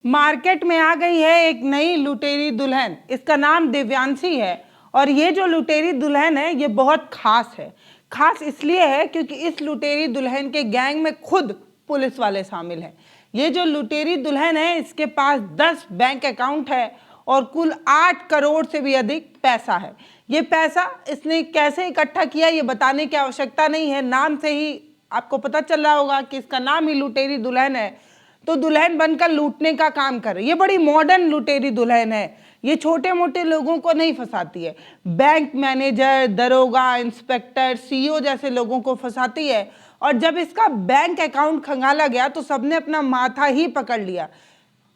Market में आ गई है एक नई लुटेरी दुल्हन। इसका नाम दिव्यांशी है और ये जो लुटेरी दुल्हन है ये बहुत खास है। खास इसलिए है क्योंकि इस लुटेरी दुल्हन के गैंग में खुद पुलिस वाले शामिल हैं। ये जो लुटेरी दुल्हन है इसके पास 10 बैंक अकाउंट है और कुल 8 करोड़ से भी अधिक पैसा है। ये पैसा इसने कैसे इकट्ठा किया ये बताने की आवश्यकता नहीं है, नाम से ही आपको पता चल रहा होगा कि इसका नाम ही लुटेरी दुल्हन है। तो दुल्हन बनकर लूटने का काम कर रही है। ये बड़ी मॉडर्न लुटेरी दुल्हन है। ये छोटे मोटे लोगों को नहीं फंसाती है, बैंक मैनेजर, दरोगा, इंस्पेक्टर, सीईओ जैसे लोगों को फंसाती है। और जब इसका बैंक अकाउंट खंगाला गया तो सबने अपना माथा ही पकड़ लिया।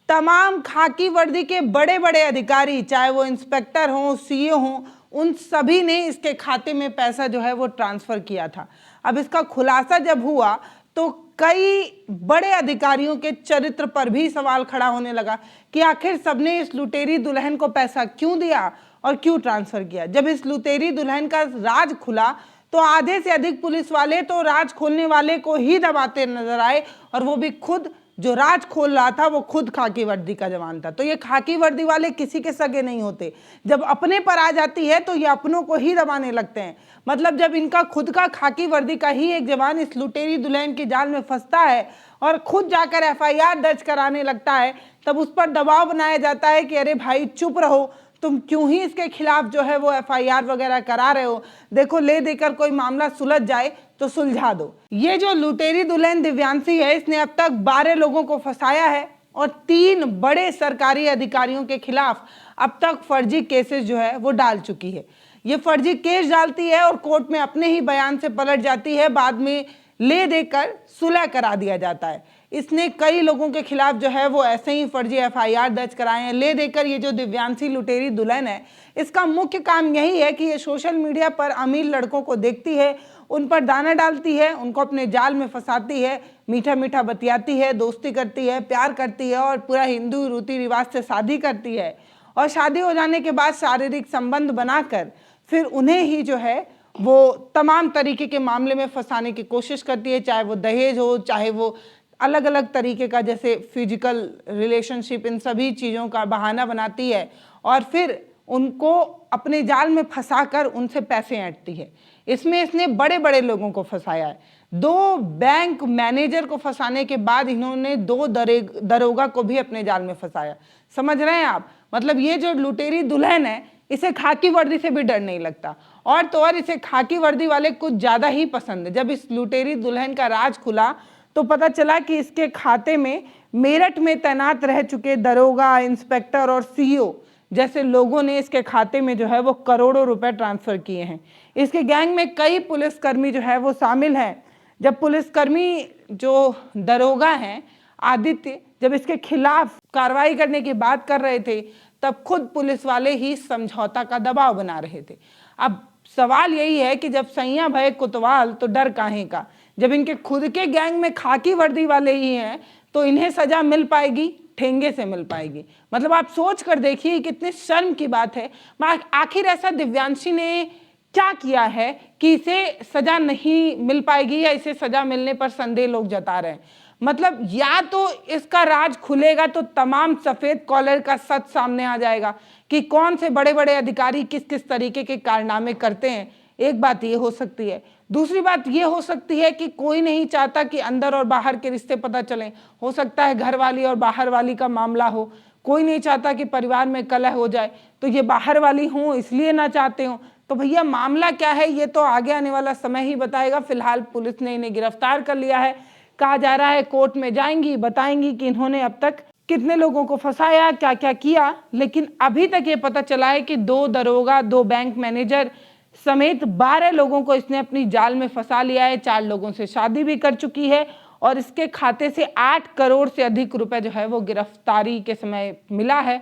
तमाम खाकी वर्दी के बड़े बड़े अधिकारी, चाहे वो इंस्पेक्टर हों, सीईओ हों, उन सभी ने इसके खाते में पैसा जो है वो ट्रांसफर किया था। अब इसका खुलासा जब हुआ तो कई बड़े अधिकारियों के चरित्र पर भी सवाल खड़ा होने लगा कि आखिर सबने इस लुटेरी दुल्हन को पैसा क्यों दिया और क्यों ट्रांसफर किया। जब इस लुटेरी दुल्हन का राज खुला तो आधे से अधिक पुलिस वाले तो राज खोलने वाले को ही दबाते नजर आए, और वो भी खुद जो राज खोल रहा था वो खुद खाकी वर्दी का जवान था। तो ये खाकी वर्दी वाले किसी के सगे नहीं होते। जब अपने पर आ जाती है तो ये अपनों को ही दबाने लगते हैं। मतलब जब इनका खुद का खाकी वर्दी का ही एक जवान इस लुटेरी दुल्हन के जाल में फंसता है और खुद जाकर एफआईआर दर्ज कराने लगता है, तब उस पर दबाव बनाया जाता है कि अरे भाई चुप रहो, तुम क्यों ही इसके खिलाफ जो है वो एफआईआर वगैरह करा रहे हो, देखो ले देकर कोई मामला सुलझ जाए तो सुलझा दो। ये जो लुटेरी दुल्हन दिव्यांशी है इसने अब तक 12 लोगों को फंसाया है और 3 बड़े सरकारी अधिकारियों के खिलाफ अब तक फर्जी केसेस जो है वो डाल चुकी है। ये फर्जी केस डालती है और कोर्ट में अपने ही बयान से पलट जाती है, बाद में ले देकर सुलह करा दिया जाता है। इसने कई लोगों के खिलाफ जो है वो ऐसे ही फर्जी एफआईआर दर्ज कराए हैं ले देकर। ये जो दिव्यांशी लुटेरी दुल्हन है इसका मुख्य काम यही है कि ये सोशल मीडिया पर अमीर लड़कों को देखती है, उन पर दाना डालती है, उनको अपने जाल में फंसाती है, मीठा मीठा बतियाती है, दोस्ती करती है, प्यार करती है और पूरा हिंदू रीति रिवाज से शादी करती है। और शादी हो जाने के बाद शारीरिक संबंध बनाकर फिर उन्हें ही जो है वो तमाम तरीके के मामले में फंसाने की कोशिश करती है, चाहे वो दहेज हो, चाहे वो अलग अलग तरीके का जैसे फिजिकल रिलेशनशिप, इन सभी चीज़ों का बहाना बनाती है और फिर उनको अपने जाल में फंसाकर उनसे पैसे ऐंठती है। इसमें इसने बड़े बड़े लोगों को फंसाया है। 2 बैंक मैनेजर को फंसाने के बाद इन्होंने 2 दरोगा को भी अपने जाल में फंसाया। समझ रहे हैं आप? मतलब ये जो लुटेरी दुल्हन है इसे खाकी वर्दी से भी डर नहीं लगता, और तो और इसे खाकी वर्दी वाले कुछ ज़्यादा ही पसंद है। जब इस लुटेरी दुल्हन का राज खुला तो पता चला कि इसके खाते में मेरठ में तैनात रह चुके दरोगा, इंस्पेक्टर और सीईओ जैसे लोगों ने इसके खाते में जो है वो करोड़ों रुपए ट्रांसफर किए हैं। इसके गैंग में कई पुलिसकर्मी जो है वो शामिल हैं। जब पुलिसकर्मी जो दरोगा हैं आदित्य, जब इसके खिलाफ कार्रवाई करने की बात कर रहे थे तब खुद पुलिस वाले ही समझौता का दबाव बना रहे थे। अब सवाल यही है कि जब सैया भय कोतवाल तो डर काहे का। जब इनके खुद के गैंग में खाकी वर्दी वाले ही हैं तो इन्हें सजा मिल पाएगी, ठेंगे से मिल पाएगी। मतलब आप सोच कर देखिए कितने शर्म की बात है। आखिर ऐसा दिव्यांशी ने क्या किया है कि इसे सजा नहीं मिल पाएगी या इसे सजा मिलने पर संदेह लोग जता रहे हैं। मतलब या तो इसका राज खुलेगा तो तमाम सफेद कॉलर का सच सामने आ जाएगा कि कौन से बड़े बड़े अधिकारी किस किस तरीके के कारनामे करते हैं। एक बात ये हो सकती है। दूसरी बात ये हो सकती है कि कोई नहीं चाहता कि अंदर और बाहर के रिश्ते पता चलें। हो सकता है घर वाली और बाहर वाली का मामला हो। कोई नहीं चाहता कि परिवार में कलह हो जाए, तो ये बाहर वाली हों इसलिए ना चाहते हों। तो भैया मामला क्या है ये तो आगे आने वाला समय ही बताएगा। फिलहाल पुलिस ने इन्हें गिरफ्तार कर लिया है। कहा जा रहा है कोर्ट में जाएंगी, बताएंगी कि इन्होंने अब तक कितने लोगों को फंसाया, क्या क्या किया। लेकिन अभी तक ये पता चला है कि 2 दरोगा, 2 बैंक मैनेजर समेत 12 लोगों को इसने अपनी जाल में फंसा लिया है। 4 लोगों से शादी भी कर चुकी है और इसके खाते से 8 करोड़ से अधिक रुपए जो है वो गिरफ्तारी के समय मिला है।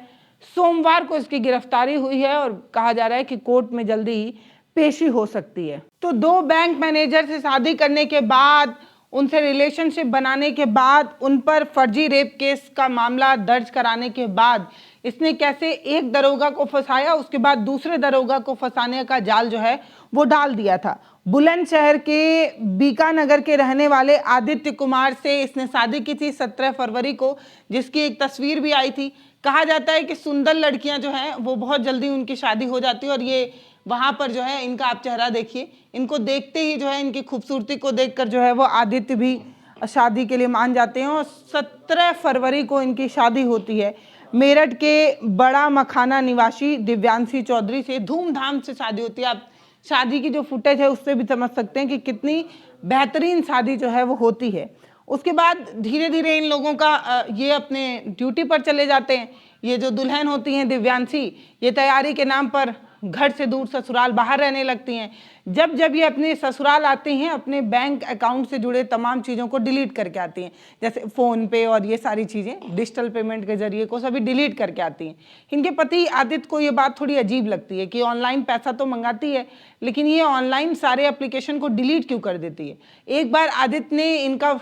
सोमवार को इसकी गिरफ्तारी हुई है और कहा जा रहा है कि कोर्ट में जल्दी ही पेशी हो सकती है। तो 2 बैंक मैनेजर से शादी करने के बाद, उनसे रिलेशनशिप बनाने के बाद, उन पर फर्जी रेप केस का मामला दर्ज कराने के बाद इसने कैसे एक दरोगा को फंसाया, उसके बाद दूसरे दरोगा को फंसाने का जाल जो है वो डाल दिया था। बुलंदशहर के बीकानगर के रहने वाले आदित्य कुमार से इसने शादी की थी 17 फरवरी को, जिसकी एक तस्वीर भी आई थी। कहा जाता है कि सुंदर लड़कियां जो हैं वो बहुत जल्दी उनकी शादी हो जाती है, और ये वहां पर जो है इनका आप चेहरा देखिए, इनको देखते ही जो है इनकी खूबसूरती को देखकर जो है वो आदित्य भी शादी के लिए मान जाते हैं, और 17 फरवरी को इनकी शादी होती है मेरठ के बड़ा मखाना निवासी दिव्यांशी चौधरी से। धूमधाम से शादी होती है। आप शादी की जो फुटेज है उससे भी समझ सकते हैं कि कितनी बेहतरीन शादी जो है वो होती है। उसके बाद धीरे धीरे इन लोगों का ये अपने ड्यूटी पर चले जाते हैं। ये जो दुल्हन होती हैं दिव्यांशी, ये तैयारी के नाम पर घर से दूर ससुराल बाहर रहने लगती हैं। जब जब ये अपने ससुराल आती हैं, अपने बैंक अकाउंट से जुड़े तमाम चीज़ों को डिलीट करके आती हैं, जैसे फ़ोन पे और ये सारी चीज़ें डिजिटल पेमेंट के जरिए को सभी डिलीट करके आती हैं। इनके पति आदित्य को ये बात थोड़ी अजीब लगती है कि ऑनलाइन पैसा तो मंगाती है, लेकिन ये ऑनलाइन सारे एप्लीकेशन को डिलीट क्यों कर देती है। एक बार आदित्य ने इनका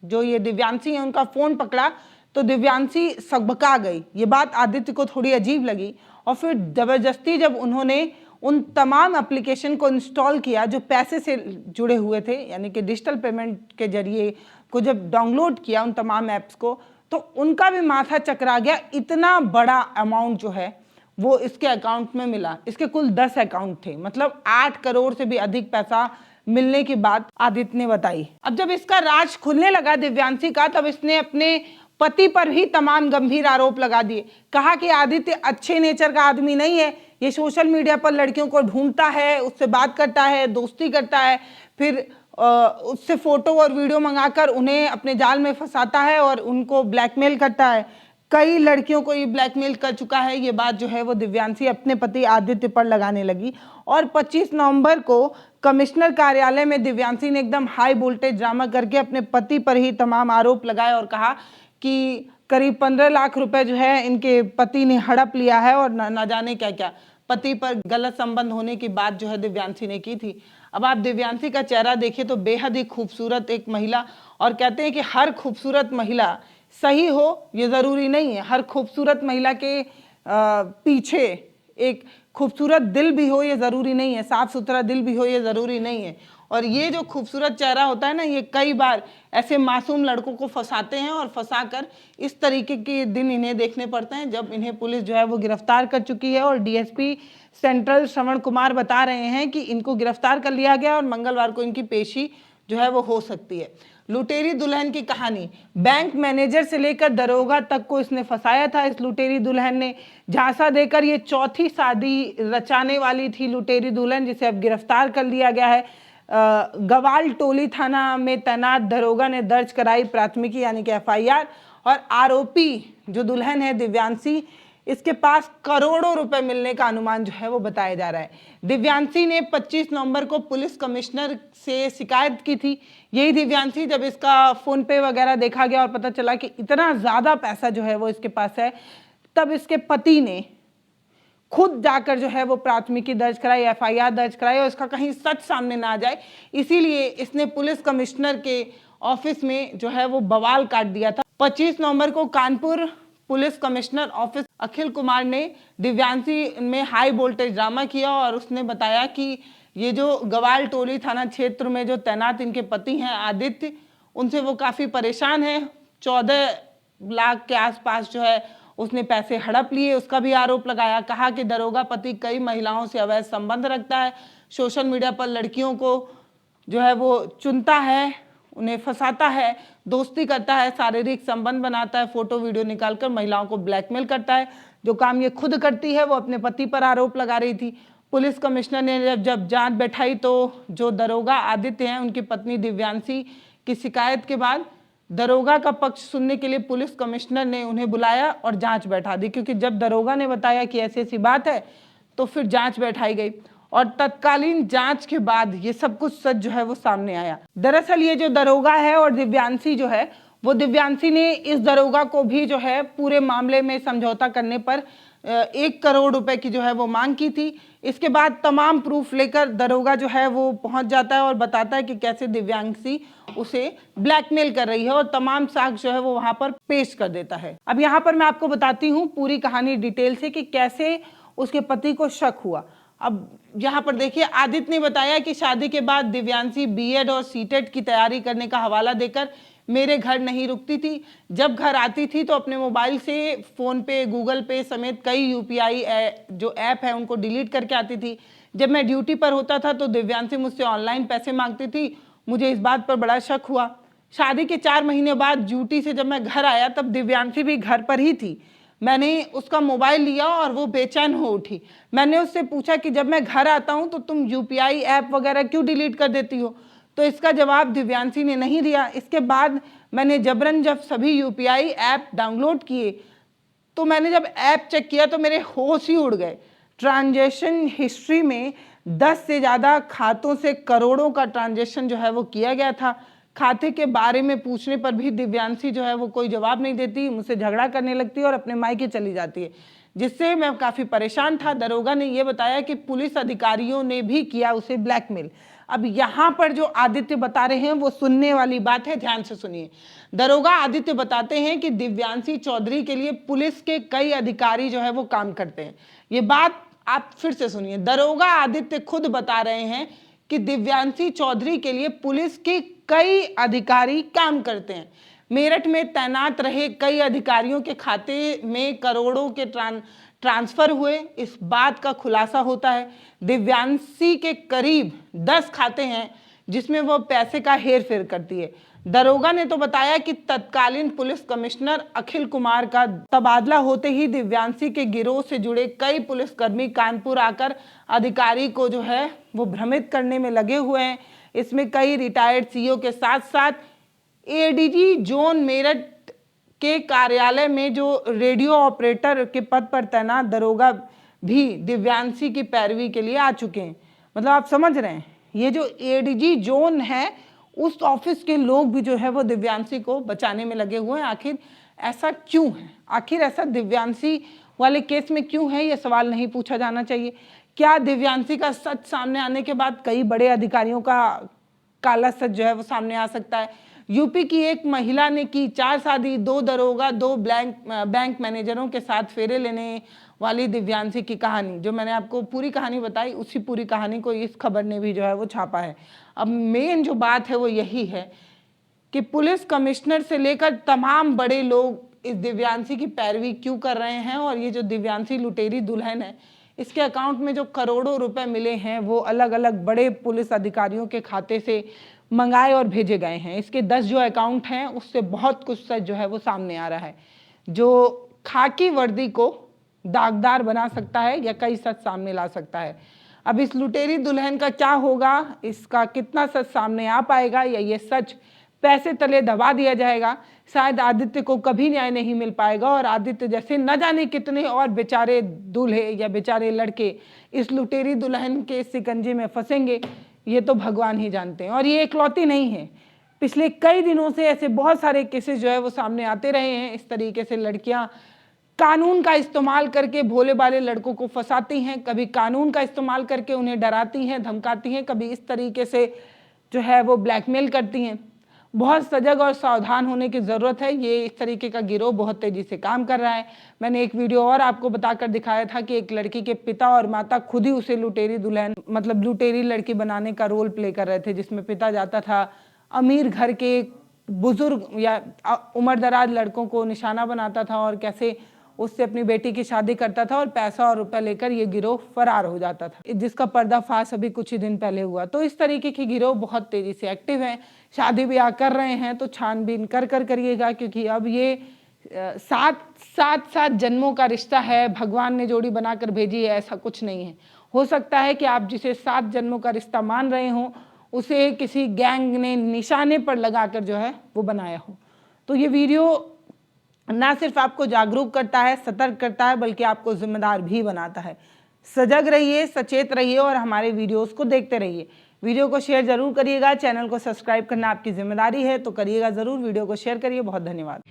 जो ये दिव्यांशी है उनका फ़ोन पकड़ा तो दिव्यांशी सकबका गई। ये बात आदित्य को थोड़ी अजीब लगी, और फिर ज़बरदस्ती जब उन्होंने उन तमाम एप्लीकेशन को इंस्टॉल किया जो पैसे से जुड़े हुए थे, यानी कि डिजिटल पेमेंट के जरिए को जब डाउनलोड किया उन तमाम ऐप्स को, तो उनका भी माथा चकरा गया। इतना बड़ा अमाउंट जो है वो इसके अकाउंट में मिला। इसके कुल 10 अकाउंट थे, मतलब 8 करोड़ से भी अधिक पैसा मिलने की बात आदित्य ने बताई। अब जब इसका राज खुलने लगा दिव्यांशी का, तब इसने अपने पति पर भी तमाम गंभीर आरोप लगा दिए। कहा कि आदित्य अच्छे नेचर का आदमी नहीं है, ये सोशल मीडिया पर लड़कियों को ढूंढता है, उससे बात करता है, दोस्ती करता है, फिर उससे फोटो और वीडियो मंगाकर उन्हें अपने जाल में फंसाता है और उनको ब्लैकमेल करता है। कई लड़कियों को ये ब्लैकमेल कर चुका है। ये बात जो है वो दिव्यांशी अपने पति आदित्य पर लगाने लगी, और 25 नवंबर को कमिश्नर कार्यालय में दिव्यांशी ने एकदम हाई वोल्टेज ड्रामा करके अपने पति पर ही तमाम आरोप लगाए और कहा कि करीब 15 लाख रुपए जो है इनके पति ने हड़प लिया है, और न जाने क्या क्या पति पर गलत संबंध होने की बात जो है दिव्यांशी ने की थी। अब आप दिव्यांशी का चेहरा देखिए तो बेहद ही खूबसूरत एक महिला, और कहते हैं कि हर खूबसूरत महिला सही हो ये ज़रूरी नहीं है, हर खूबसूरत महिला के पीछे एक खूबसूरत दिल भी हो ये ज़रूरी नहीं है, साफ़ सुथरा दिल भी हो ये ज़रूरी नहीं है। और ये जो खूबसूरत चेहरा होता है ना, ये कई बार ऐसे मासूम लड़कों को फंसाते हैं, और फंसाकर इस तरीके के दिन इन्हें देखने पड़ते हैं जब इन्हें पुलिस जो है वो गिरफ्तार कर चुकी है। और डीएसपी सेंट्रल श्रवण कुमार बता रहे हैं कि इनको गिरफ्तार कर लिया गया और मंगलवार को इनकी पेशी जो है वो हो सकती है। लुटेरी दुल्हन की कहानी, बैंक मैनेजर से लेकर दरोगा तक को इसने फंसाया था। इस लुटेरी दुल्हन ने झांसा देकर ये चौथी शादी रचाने वाली थी लुटेरी दुल्हन, जिसे अब गिरफ्तार कर लिया गया है। गवाल टोली थाना में तैनात दरोगा ने दर्ज कराई प्राथमिकी यानी कि एफआईआर, और आरोपी जो दुल्हन है दिव्यांशी, इसके पास करोड़ों रुपए मिलने का अनुमान जो है वो बताया जा रहा है। दिव्यांशी ने 25 नवंबर को पुलिस कमिश्नर से शिकायत की थी। यही दिव्यांशी, जब इसका फोन पे वगैरह देखा गया और पता चला कि इतना ज़्यादा पैसा जो है वो इसके पास है, तब इसके पति ने खुद जाकर जो है वो प्राथमिकी दर्ज कराई, एफआईआर दर्ज कराई, और इसका कहीं सच सामने ना आ जाए, इसीलिए इसने पुलिस कमिश्नर के ऑफिस में जो है वो बवाल काट दिया था। 25 नवंबर को Kanpur police commissioner office Akhil Kumar ने दिव्यांशी में हाई वोल्टेज ड्रामा किया, और उसने बताया कि ये जो गवाल टोली थाना क्षेत्र में जो तैनात इनके पति हैं आदित्य, उनसे वो काफ़ी परेशान है। 14 लाख के आसपास जो है उसने पैसे हड़प लिए, उसका भी आरोप लगाया। कहा कि दरोगा पति कई महिलाओं से अवैध संबंध रखता है, सोशल मीडिया पर लड़कियों को जो है वो चुनता है, उन्हें फंसाता है, दोस्ती करता है, शारीरिक संबंध बनाता है, फोटो वीडियो निकालकर महिलाओं को ब्लैकमेल करता है। जो काम ये खुद करती है वो अपने पति पर आरोप लगा रही थी। पुलिस कमिश्नर ने जब जांच बैठाई तो जो दरोगा आदित्य हैं उनकी पत्नी दिव्यांशी की शिकायत के बाद दरोगा का पक्ष सुनने के लिए पुलिस कमिश्नर ने उन्हें बुलाया और जांच बैठा दी, क्योंकि जब दरोगा ने बताया कि ऐसी ऐसी बात है तो फिर जांच बैठाई गई, और तत्कालीन जांच के बाद ये सब कुछ सच जो है वो सामने आया। दरअसल ये जो दरोगा है और दिव्यांशी जो है वो, दिव्यांशी ने इस दरोगा को भी जो है पूरे मामले में समझौता करने पर 1 करोड़ रुपए की जो है वो मांग की थी। इसके बाद तमाम प्रूफ लेकर दरोगा जो है वो पहुंच जाता है और बताता है कि कैसे दिव्यांशी उसे ब्लैकमेल कर रही है और तमाम साक्ष्य जो है वो वहां पर पेश कर देता है। अब यहाँ पर मैं आपको बताती हूँ पूरी कहानी डिटेल से कि कैसे उसके पति को शक हुआ। अब यहाँ पर देखिए, आदित्य ने बताया कि शादी के बाद दिव्यांशी बीएड और सीटेट की तैयारी करने का हवाला देकर मेरे घर नहीं रुकती थी। जब घर आती थी तो अपने मोबाइल से फ़ोन पे, गूगल पे समेत कई यूपीआई जो ऐप है उनको डिलीट करके आती थी। जब मैं ड्यूटी पर होता था तो दिव्यांशी मुझसे ऑनलाइन पैसे मांगती थी। मुझे इस बात पर बड़ा शक हुआ। शादी के 4 महीने बाद ड्यूटी से जब मैं घर आया तब दिव्यांशी भी घर पर ही थी। मैंने उसका मोबाइल लिया और वो बेचैन हो उठी। मैंने उससे पूछा कि जब मैं घर आता हूँ तो तुम यूपीआई ऐप वगैरह क्यों डिलीट कर देती हो? तो इसका जवाब दिव्यांशी ने नहीं दिया। इसके बाद मैंने जबरन जब सभी यूपीआई ऐप डाउनलोड किए तो मैंने जब ऐप चेक किया तो मेरे होश ही उड़ गए। ट्रांजैक्शन हिस्ट्री में 10 से ज़्यादा खातों से करोड़ों का ट्रांजैक्शन जो है वो किया गया था। खाते के बारे में पूछने पर भी दिव्यांशी जो है वो कोई जवाब नहीं देती, मुझसे झगड़ा करने लगती है और अपने मायके चली जाती है, जिससे मैं काफ़ी परेशान था। दरोगा ने ये बताया कि पुलिस अधिकारियों ने भी किया उसे ब्लैकमेल। अब यहाँ पर जो आदित्य बता रहे हैं वो सुनने वाली बात है, ध्यान से सुनिए। दरोगा आदित्य बताते हैं कि दिव्यांशी चौधरी के लिए पुलिस के कई अधिकारी जो है वो काम करते हैं। ये बात आप फिर से सुनिए। दरोगा आदित्य खुद बता रहे हैं कि दिव्यांशी चौधरी के लिए पुलिस के कई अधिकारी काम करते हैं। मेरठ में तैनात रहे कई अधिकारियों के खाते में करोड़ों के ट्रांसफर हुए, इस बात का खुलासा होता है। दिव्यांशी के करीब 10 खाते हैं जिसमें वह पैसे का हेर फेर करती है। दरोगा ने तो बताया कि तत्कालीन पुलिस कमिश्नर अखिल कुमार का तबादला होते ही दिव्यांशी के गिरोह से जुड़े कई पुलिसकर्मी कानपुर आकर अधिकारी को जो है वो भ्रमित करने में लगे हुए हैं। इसमें कई रिटायर्ड सीईओ के साथ साथ एडीजी जोन मेरठ के कार्यालय में जो रेडियो ऑपरेटर के पद पर तैनात दरोगा भी दिव्यांशी की पैरवी के लिए आ चुके हैं। मतलब आप समझ रहे हैं, ये जो एडीजी जोन है उस ऑफिस के लोग भी जो है वो दिव्यांशी को बचाने में लगे हुए हैं। आखिर ऐसा क्यों है? आखिर ऐसा दिव्यांशी वाले केस में क्यों है? ये सवाल नहीं पूछा जाना चाहिए। क्या दिव्यांशी का सच सामने आने के बाद कई बड़े अधिकारियों का काला सच जो है वो सामने आ सकता है? यूपी की एक महिला ने की 4 शादी, 2 दरोगा, 2 बैंक मैनेजरों के साथ फेरे लेने वाली दिव्यांशी की कहानी, जो मैंने आपको पूरी कहानी बताई, उसी पूरी कहानी को इस खबर ने भी जो है वो छापा है। अब मेन जो बात है वो यही है कि पुलिस कमिश्नर से लेकर तमाम बड़े लोग इस दिव्यांशी की पैरवी क्यों कर रहे हैं, और ये जो दिव्यांशी लुटेरी दुल्हन है इसके अकाउंट में जो करोड़ों रुपए मिले हैं वो अलग अलग बड़े पुलिस अधिकारियों के खाते से मंगाए और भेजे गए हैं। इसके 10 जो अकाउंट हैं उससे बहुत कुछ सच जो है वो सामने आ रहा है, जो खाकी वर्दी को दागदार बना सकता है या कई सच सामने ला सकता है। अब इस लुटेरी दुल्हन का क्या होगा, इसका कितना सच सामने आ पाएगा, या ये सच पैसे तले दबा दिया जाएगा? शायद आदित्य को कभी न्याय नहीं मिल पाएगा और आदित्य जैसे न जाने कितने और बेचारे दूल्हे या बेचारे लड़के इस लुटेरी दुल्हन के शिकंजे में फंसेंगे, ये तो भगवान ही जानते हैं। और ये इकलौती नहीं है, पिछले कई दिनों से ऐसे बहुत सारे केसेस जो है वो सामने आते रहे हैं। इस तरीके से लड़कियां कानून का इस्तेमाल करके भोले भाले लड़कों को फंसाती हैं, कभी कानून का इस्तेमाल करके उन्हें डराती हैं, धमकाती हैं, कभी इस तरीके से जो है वो ब्लैकमेल करती हैं। बहुत सजग और सावधान होने की ज़रूरत है। ये इस तरीके का गिरोह बहुत तेज़ी से काम कर रहा है। मैंने एक वीडियो और आपको बताकर दिखाया था कि एक लड़की के पिता और माता खुद ही उसे लुटेरी दुल्हन मतलब लुटेरी लड़की बनाने का रोल प्ले कर रहे थे, जिसमें पिता जाता था अमीर घर के बुजुर्ग या उम्रदराज लड़कों को निशाना बनाता था और कैसे उससे अपनी बेटी की शादी करता था और पैसा और रुपया लेकर ये गिरोह फरार हो जाता था, जिसका पर्दाफाश अभी कुछ ही दिन पहले हुआ। तो इस तरीके की गिरोह बहुत तेजी से एक्टिव है। शादी ब्याह कर रहे हैं तो छानबीन कर करिएगा, क्योंकि अब ये 7 जन्मों का रिश्ता है, भगवान ने जोड़ी बनाकर भेजी है, ऐसा कुछ नहीं है। हो सकता है कि आप जिसे 7 जन्मों का रिश्ता मान रहे हो उसे किसी गैंग ने निशाने पर लगाकर जो है वो बनाया हो। तो ये वीडियो ना सिर्फ आपको जागरूक करता है, सतर्क करता है, बल्कि आपको जिम्मेदार भी बनाता है। सजग रहिए, सचेत रहिए और हमारे वीडियोस को देखते रहिए। वीडियो को शेयर जरूर करिएगा। चैनल को सब्सक्राइब करना आपकी जिम्मेदारी है, तो करिएगा ज़रूर। वीडियो को शेयर करिए। बहुत धन्यवाद।